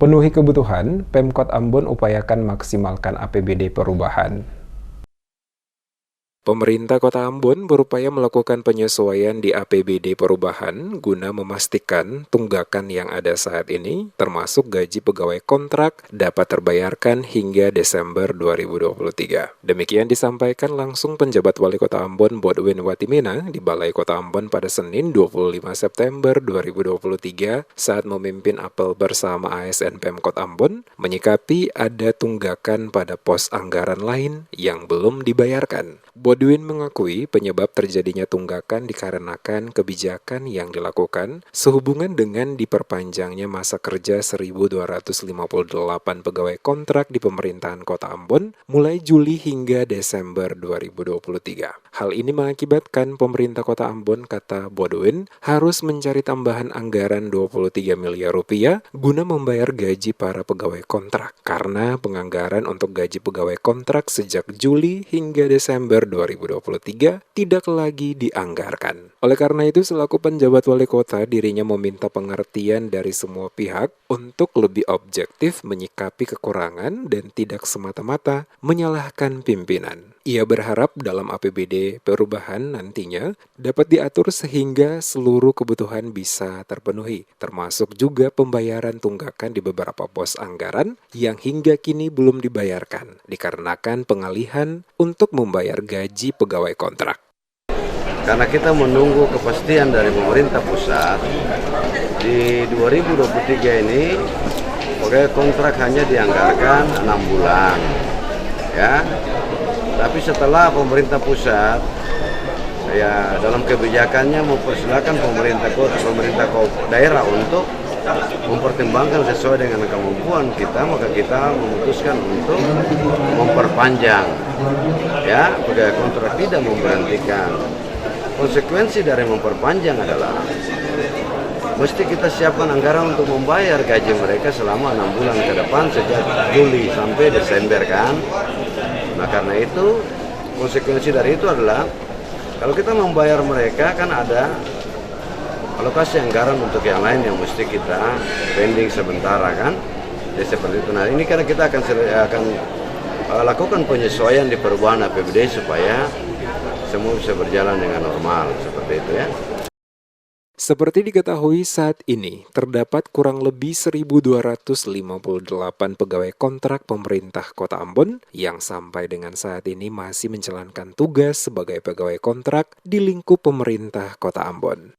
Penuhi kebutuhan, Pemkot Ambon upayakan maksimalkan APBD perubahan. Pemerintah Kota Ambon berupaya melakukan penyesuaian di APBD perubahan guna memastikan tunggakan yang ada saat ini, termasuk gaji pegawai kontrak, dapat terbayarkan hingga Desember 2023. Demikian disampaikan langsung penjabat Wali Kota Ambon Bodwin Watimena di Balai Kota Ambon pada Senin 25 September 2023 saat memimpin apel bersama ASN Pemkot Ambon menyikapi ada tunggakan pada pos anggaran lain yang belum dibayarkan. Bodwin mengakui penyebab terjadinya tunggakan dikarenakan kebijakan yang dilakukan sehubungan dengan diperpanjangnya masa kerja 1.258 pegawai kontrak di pemerintahan Kota Ambon mulai Juli hingga Desember 2023. Hal ini mengakibatkan pemerintah Kota Ambon, kata Bodwin, harus mencari tambahan anggaran 23 miliar rupiah guna membayar gaji para pegawai kontrak karena penganggaran untuk gaji pegawai kontrak sejak Juli hingga Desember 2023 tidak lagi dianggarkan. Oleh karena itu, selaku penjabat wali kota, dirinya meminta pengertian dari semua pihak untuk lebih objektif menyikapi kekurangan dan tidak semata-mata menyalahkan pimpinan. Ia berharap dalam APBD perubahan nantinya dapat diatur sehingga seluruh kebutuhan bisa terpenuhi, termasuk juga pembayaran tunggakan di beberapa pos anggaran yang hingga kini belum dibayarkan, dikarenakan pengalihan untuk membayar gaji pegawai kontrak. Karena kita menunggu kepastian dari pemerintah pusat, di 2023 ini pegawai kontrak hanya dianggarkan 6 bulan. Ya. Tapi setelah pemerintah pusat ya dalam kebijakannya mempersilahkan pemerintah daerah untuk mempertimbangkan sesuai dengan kemampuan kita, maka kita memutuskan untuk memperpanjang ya pegawai kontrak, tidak memberhentikan. Konsekuensi dari memperpanjang adalah mesti kita siapkan anggaran untuk membayar gaji mereka selama 6 bulan ke depan sejak Juli sampai Desember kan. Nah karena itu konsekuensi dari itu adalah kalau kita membayar mereka kan ada alokasi anggaran untuk yang lain yang mesti kita pending sementara kan. Jadi seperti itu. Nah ini karena kita akan lakukan penyesuaian di perubahan APBD supaya semua bisa berjalan dengan normal seperti itu ya. Seperti diketahui saat ini, terdapat kurang lebih 1.258 pegawai kontrak pemerintah Kota Ambon yang sampai dengan saat ini masih menjalankan tugas sebagai pegawai kontrak di lingkup pemerintah Kota Ambon.